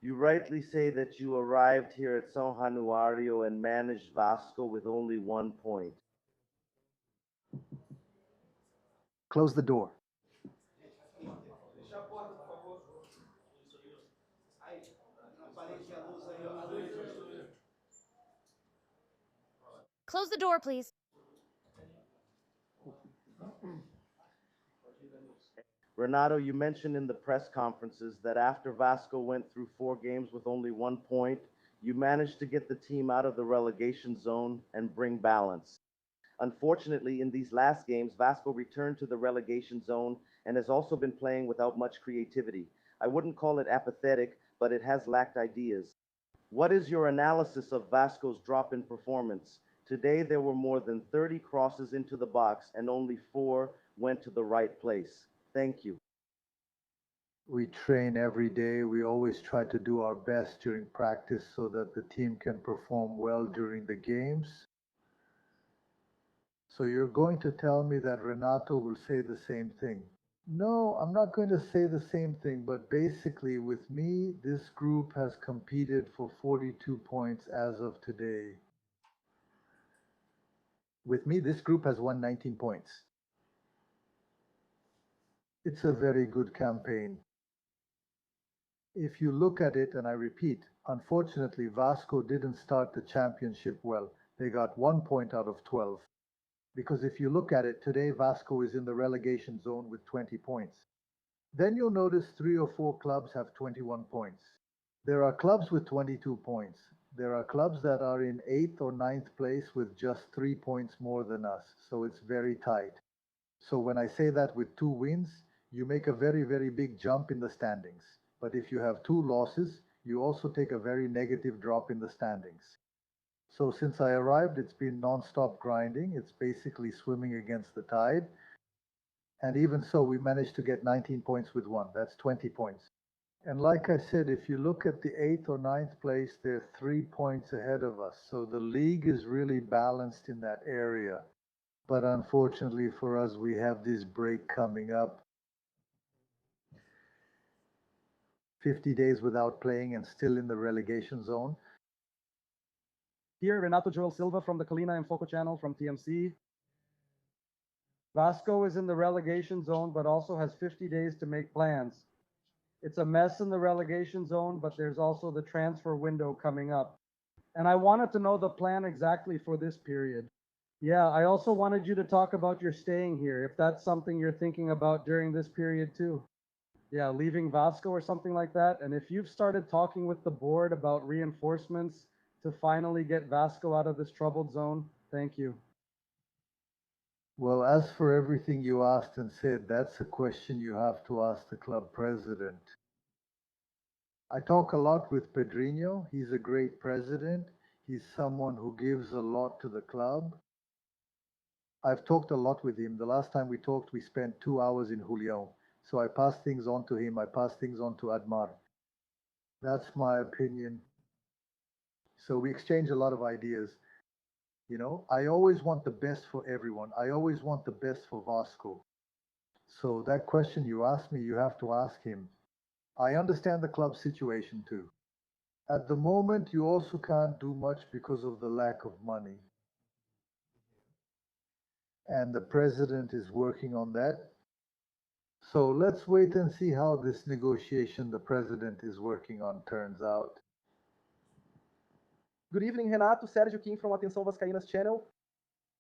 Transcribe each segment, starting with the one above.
You rightly say that you arrived here at São Januário and managed Vasco with only 1 point. Close the door. Close the door, please. Renato, you mentioned in the press conferences that after Vasco went through 4 games with only 1 point, you managed to get the team out of the relegation zone and bring balance. Unfortunately, in these last games, Vasco returned to the relegation zone and has also been playing without much creativity. I wouldn't call it apathetic, but it has lacked ideas. What is your analysis of Vasco's drop in performance? Today, there were more than 30 crosses into the box and only 4 went to the right place. Thank you. We train every day. We always try to do our best during practice so that the team can perform well during the games. So you're going to tell me that Renato will say the same thing? No, I'm not going to say the same thing, but basically with me, this group has competed for 42 points as of today. With me, this group has won 19 points. It's a very good campaign. If you look at it, and I repeat, unfortunately, Vasco didn't start the championship well. They got 1 point out of 12. Because if you look at it, today Vasco is in the relegation zone with 20 points. Then you'll notice 3 or 4 clubs have 21 points. There are clubs with 22 points. There are clubs that are in 8th or 9th place with just 3 points more than us. So it's very tight. So when I say that with 2 wins, you make a very, very big jump in the standings. But if you have 2 losses, you also take a very negative drop in the standings. So since I arrived, it's been non-stop grinding. It's basically swimming against the tide. And even so, we managed to get 19 points with 1. That's 20 points. And like I said, if you look at the 8th or 9th place, they're 3 points ahead of us. So the league is really balanced in that area. But unfortunately for us, we have this break coming up. 50 days without playing and still in the relegation zone. Here, Renato Joel Silva from the Kalina and Foco channel from TMC. Vasco is in the relegation zone, but also has 50 days to make plans. It's a mess in the relegation zone, but there's also the transfer window coming up. And I wanted to know the plan exactly for this period. Yeah, I also wanted you to talk about your staying here, if that's something you're thinking about during this period too. Yeah, leaving Vasco or something like that. And if you've started talking with the board about reinforcements to finally get Vasco out of this troubled zone, thank you. Well, as for everything you asked and said, that's a question you have to ask the club president. I talk a lot with Pedrinho. He's a great president. He's someone who gives a lot to the club. I've talked a lot with him. The last time we talked, we spent 2 hours in Julião. So I pass things on to him. I pass things on to Admar. That's my opinion. So we exchange a lot of ideas. You know, I always want the best for everyone. I always want the best for Vasco. So that question you asked me, you have to ask him. I understand the club situation too. At the moment, you also can't do much because of the lack of money. And the president is working on that. So let's wait and see how this negotiation the president is working on turns out. Good evening, Renato. Sérgio Kim from Atenção Vascaínas channel.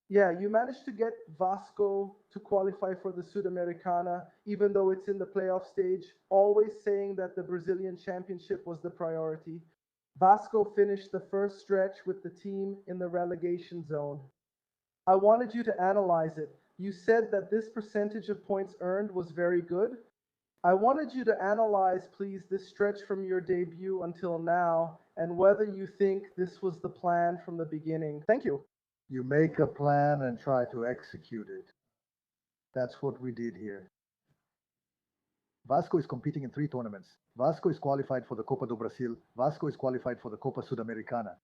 Yeah, you managed to get Vasco to qualify for the Sudamericana, even though it's in the playoff stage, always saying that the Brazilian Championship was the priority. Vasco finished the first stretch with the team in the relegation zone. I wanted you to analyze it. You said that this percentage of points earned was very good. I wanted you to analyze, please, this stretch from your debut until now, and whether you think this was the plan from the beginning. Thank you. You make a plan and try to execute it. That's what we did here. Vasco is competing in 3 tournaments. Vasco is qualified for the Copa do Brasil. Vasco is qualified for the Copa Sudamericana.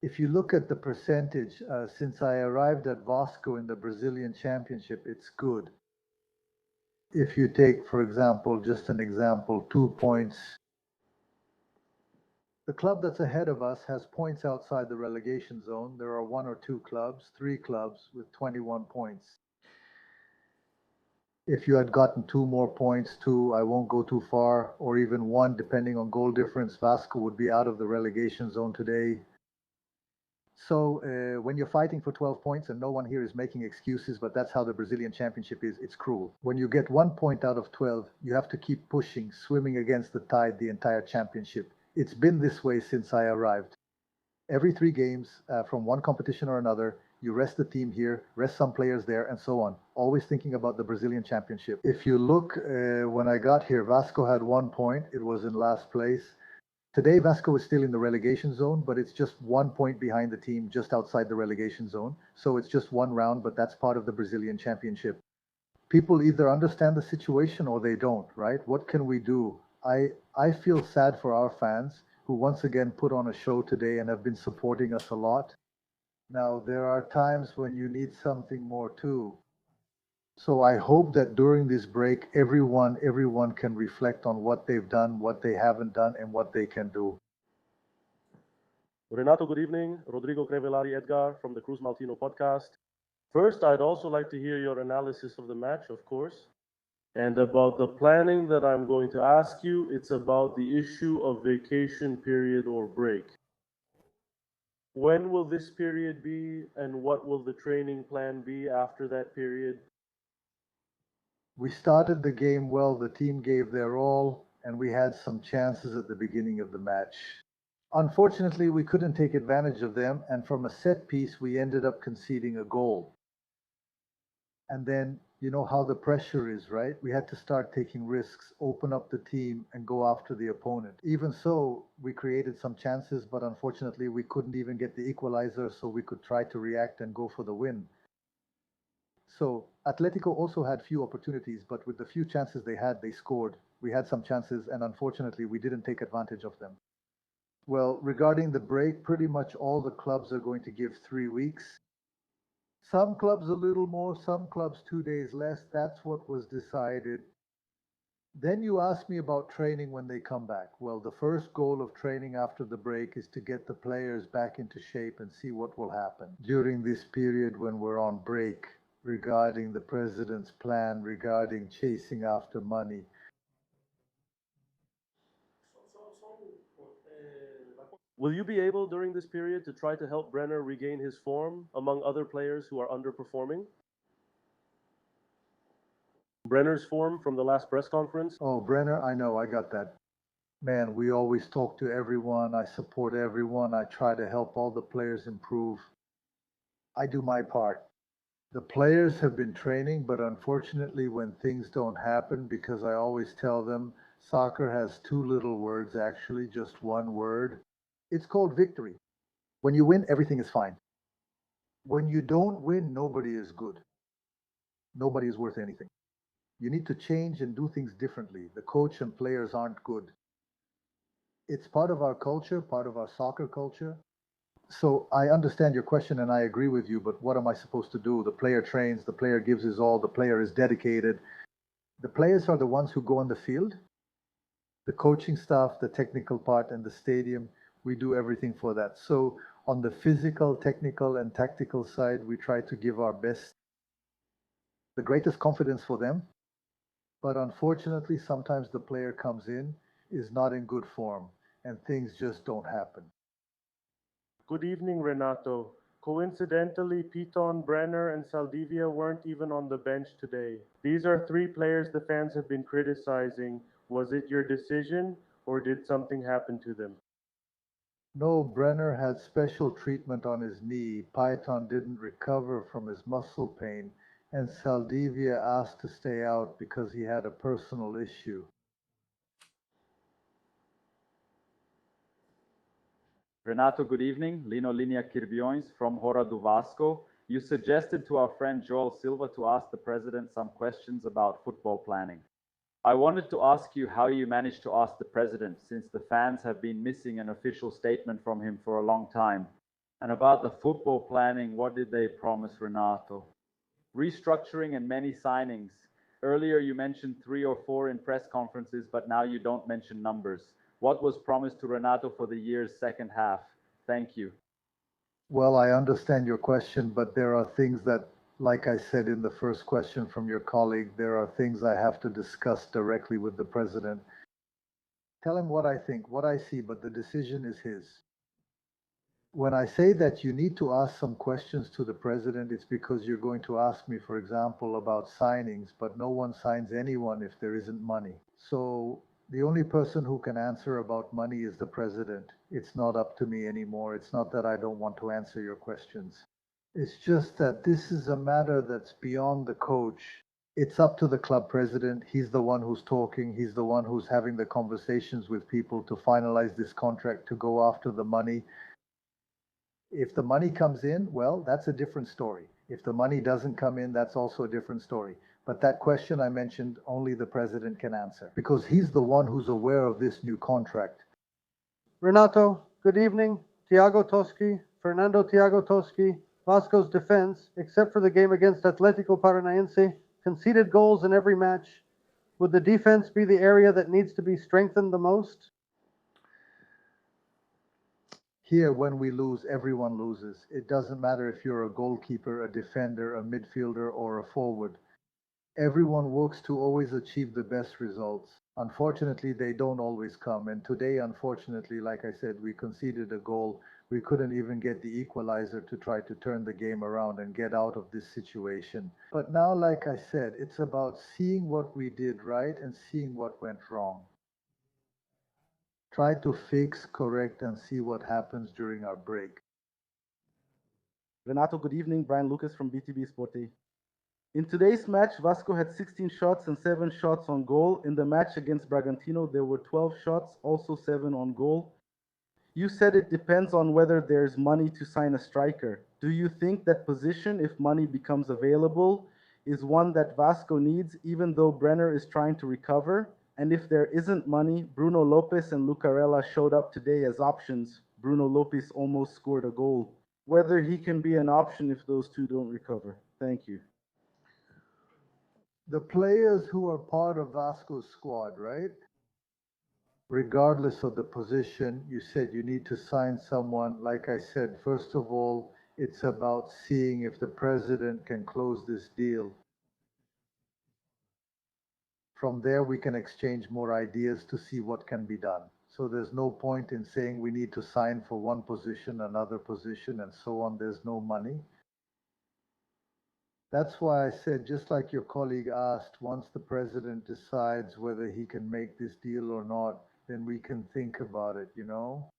If you look at the percentage, since I arrived at Vasco in the Brazilian Championship, it's good. If you take, for example, just an example, 2 points The club that's ahead of us has points outside the relegation zone. There are one or two clubs, three clubs with 21 points. If you had gotten two more points, two, I won't go too far, or even one, depending on goal difference, Vasco would be out of the relegation zone today. So when you're fighting for 12 points, and no one here is making excuses, but that's how the Brazilian Championship is, it's cruel. When you get 1 point out of 12, you have to keep pushing, swimming against the tide the entire championship. It's been this way since I arrived. Every 3 games from one competition or another, you rest the team here, rest some players there, and so on. Always thinking about the Brazilian Championship. If you look, when I got here, Vasco had 1 point. It was in last place. Today, Vasco is still in the relegation zone, but it's just 1 point behind the team just outside the relegation zone. So it's just one round, but that's part of the Brazilian Championship. People either understand the situation or they don't, right? What can we do? I feel sad for our fans who once again put on a show today and have been supporting us a lot. Now, there are times when you need something more too. So I hope that during this break, everyone can reflect on what they've done, what they haven't done, and what they can do. Renato, good evening. Rodrigo Crevellari Edgar from the Cruz Maltino podcast. First, I'd also like to hear your analysis of the match, of course. And about the planning that I'm going to ask you, it's about the issue of vacation period or break. When will this period be, and what will the training plan be after that period? We started the game well, the team gave their all, and we had some chances at the beginning of the match. Unfortunately, we couldn't take advantage of them, and from a set piece, we ended up conceding a goal. And then, you know how the pressure is, right? We had to start taking risks, open up the team, and go after the opponent. Even so, we created some chances, but unfortunately, we couldn't even get the equalizer, so we could try to react and go for the win. So Atletico also had few opportunities, but with the few chances they had, they scored. We had some chances, and unfortunately, we didn't take advantage of them. Well, regarding the break, pretty much all the clubs are going to give 3 weeks. Some clubs a little more, some clubs 2 days less. That's what was decided. Then you asked me about training when they come back. Well, the first goal of training after the break is to get the players back into shape and see what will happen during this period when we're on break, regarding the president's plan, regarding chasing after money. Will you be able during this period to try to help Brenner regain his form among other players who are underperforming? Brenner's form from the last press conference? Oh, Brenner, I know, I got that. Man, we always talk to everyone. I support everyone. I try to help all the players improve. I do my part. The players have been training, but unfortunately, when things don't happen, because I always tell them soccer has 2 little words, actually, just one word. It's called victory. When you win, everything is fine. When you don't win, nobody is good. Nobody is worth anything. You need to change and do things differently. The coach and players aren't good. It's part of our culture, part of our soccer culture. So I understand your question and I agree with you, but what am I supposed to do? The player trains, the player gives his all, the player is dedicated. The players are the ones who go on the field. The coaching staff, the technical part, and the stadium, we do everything for that. So on the physical, technical, and tactical side, we try to give our best, the greatest confidence for them. But unfortunately, sometimes the player comes in, is not in good form, and things just don't happen. Good evening, Renato. Coincidentally, Piton, Brenner, and Saldivia weren't even on the bench today. These are 3 players the fans have been criticizing. Was it your decision, or did something happen to them? No, Brenner had special treatment on his knee. Python didn't recover from his muscle pain, and Saldivia asked to stay out because he had a personal issue. Renato, good evening. Lino Linea Kirbiões from Hora do Vasco. You suggested to our friend Joel Silva to ask the president some questions about football planning. I wanted to ask you how you managed to ask the president, since the fans have been missing an official statement from him for a long time. And about the football planning, what did they promise, Renato? Restructuring and many signings. Earlier you mentioned 3 or 4 in press conferences, but now you don't mention numbers. What was promised to Renato for the year's second half? Thank you. Well, I understand your question, but there are things that, like I said in the first question from your colleague, there are things I have to discuss directly with the president. Tell him what I think, what I see, but the decision is his. When I say that you need to ask some questions to the president, it's because you're going to ask me, for example, about signings, but no one signs anyone if there isn't money. So the only person who can answer about money is the president. It's not up to me anymore. It's not that I don't want to answer your questions. It's just that this is a matter that's beyond the coach. It's up to the club president. He's the one who's talking. He's the one who's having the conversations with people to finalize this contract, to go after the money. If the money comes in, well, that's a different story. If the money doesn't come in, that's also a different story. But that question I mentioned, only the president can answer because he's the one who's aware of this new contract. Renato, good evening. Thiago Toschi, Fernando Thiago Toschi, Vasco's defense, except for the game against Atlético Paranaense, conceded goals in every match. Would the defense be the area that needs to be strengthened the most? Here, when we lose, everyone loses. It doesn't matter if you're a goalkeeper, a defender, a midfielder, or a forward. Everyone works to always achieve the best results. Unfortunately, they don't always come. And today, unfortunately, like I said, we conceded a goal. We couldn't even get the equalizer to try to turn the game around and get out of this situation. But now, like I said, it's about seeing what we did right and seeing what went wrong. Try to fix, correct, and see what happens during our break. Renato, good evening. Brian Lucas from BTB Sporty. In today's match, Vasco had 16 shots and 7 shots on goal. In the match against Bragantino, there were 12 shots, also 7 on goal. You said it depends on whether there's money to sign a striker. Do you think that position, if money becomes available, is one that Vasco needs, even though Brenner is trying to recover? And if there isn't money, Bruno Lopez and Lucarella showed up today as options. Bruno Lopez almost scored a goal. Whether he can be an option if those two don't recover. Thank you. The players who are part of Vasco's squad, right? Regardless of the position, you said you need to sign someone. Like I said, first of all, it's about seeing if the president can close this deal. From there, we can exchange more ideas to see what can be done. So there's no point in saying we need to sign for one position, another position, and so on. There's no money. That's why I said, just like your colleague asked, once the president decides whether he can make this deal or not, then we can think about it, you know?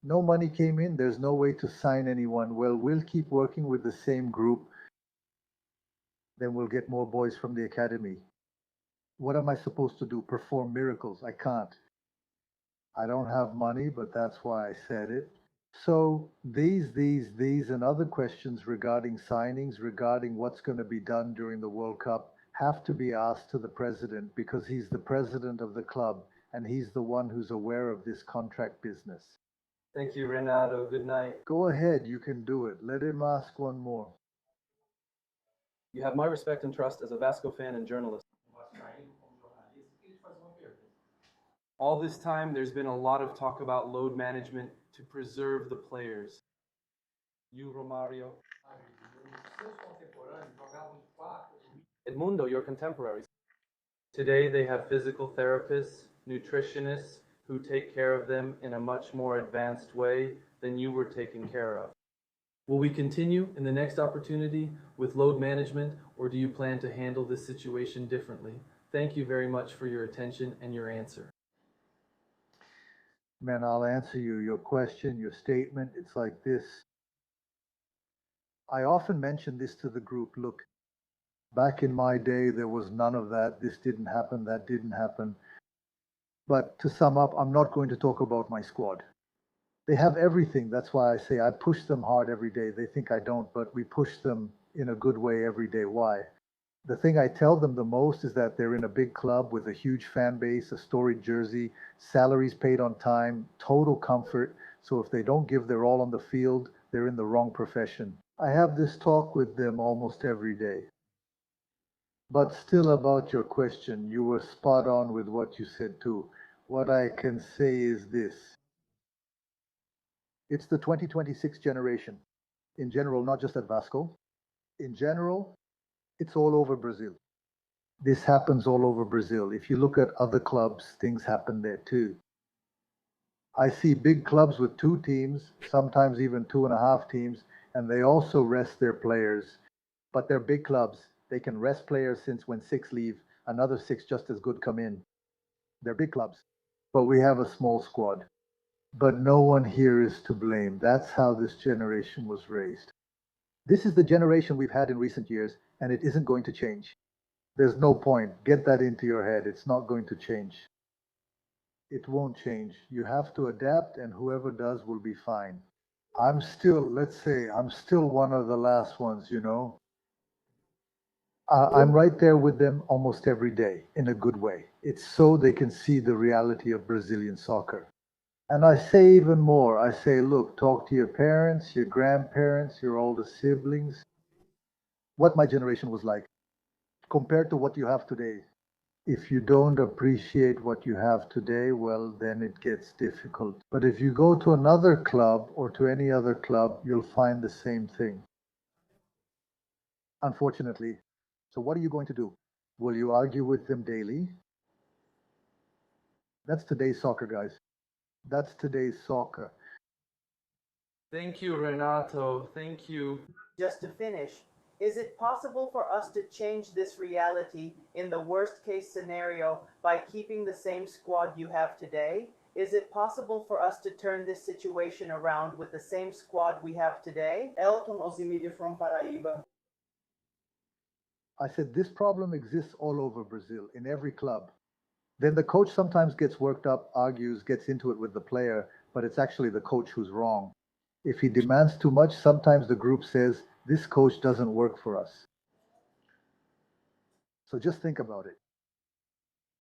No money came in, there's no way to sign anyone. Well, we'll keep working with the same group. Then we'll get more boys from the academy. What am I supposed to do? Perform miracles? I can't. I don't have money, but that's why I said it. So these, and other questions regarding signings, regarding what's going to be done during the World Cup, have to be asked to the president because he's the president of the club and he's the one who's aware of this contract business. Thank you, Renato. Good night. Go ahead, you can do it. Let him ask one more. You have my respect and trust as a Vasco fan and journalist. All this time, there's been a lot of talk about load management to preserve the players. You, Romario. Edmundo, your contemporaries. Today, they have physical therapists, nutritionists who take care of them in a much more advanced way than you were taken care of. Will we continue in the next opportunity with load management, or do you plan to handle this situation differently? Thank you very much for your attention and your answer. Man, I'll answer you. Your question, your statement, it's like this. I often mention this to the group. Look, back in my day, there was none of that. This didn't happen, that didn't happen. But to sum up, I'm not going to talk about my squad. They have everything. That's why I say I push them hard every day. They think I don't, but we push them in a good way every day. Why? The thing I tell them the most is that they're in a big club with a huge fan base, a storied jersey, salaries paid on time, total comfort. So if they don't give their all on the field, they're in the wrong profession. I have this talk with them almost every day. But still, about your question, you were spot on with what you said too. What I can say is this. It's the 2026 generation. In general, not just at Vasco. In general, it's all over Brazil. This happens all over Brazil. If you look at other clubs, things happen there too. I see big clubs with 2 teams, sometimes even 2.5 teams, and they also rest their players. But they're big clubs. They can rest players since when 6 leave, another 6 just as good come in. They're big clubs. But we have a small squad. But no one here is to blame. That's how this generation was raised. This is the generation we've had in recent years, and it isn't going to change. There's no point. Get that into your head. It's not going to change. It won't change. You have to adapt, and whoever does will be fine. Let's say, I'm still one of the last ones, you know. I'm right there with them almost every day in a good way. It's so they can see the reality of Brazilian soccer. And I say even more. I say, look, talk to your parents, your grandparents, your older siblings. What my generation was like compared to what you have today. If you don't appreciate what you have today, well, then it gets difficult. But if you go to another club or to any other club, you'll find the same thing. Unfortunately. So what are you going to do? Will you argue with them daily? That's today's soccer, guys. That's today's soccer. Thank you, Renato. Thank you. Just to finish, is it possible for us to change this reality in the worst case scenario by keeping the same squad you have today? Is it possible for us to turn this situation around with the same squad we have today? Elton Ozimidio from Paraíba. I said this problem exists all over Brazil, in every club. Then the coach sometimes gets worked up, argues, gets into it with the player, but it's actually the coach who's wrong. If he demands too much, sometimes the group says, this coach doesn't work for us. So just think about it.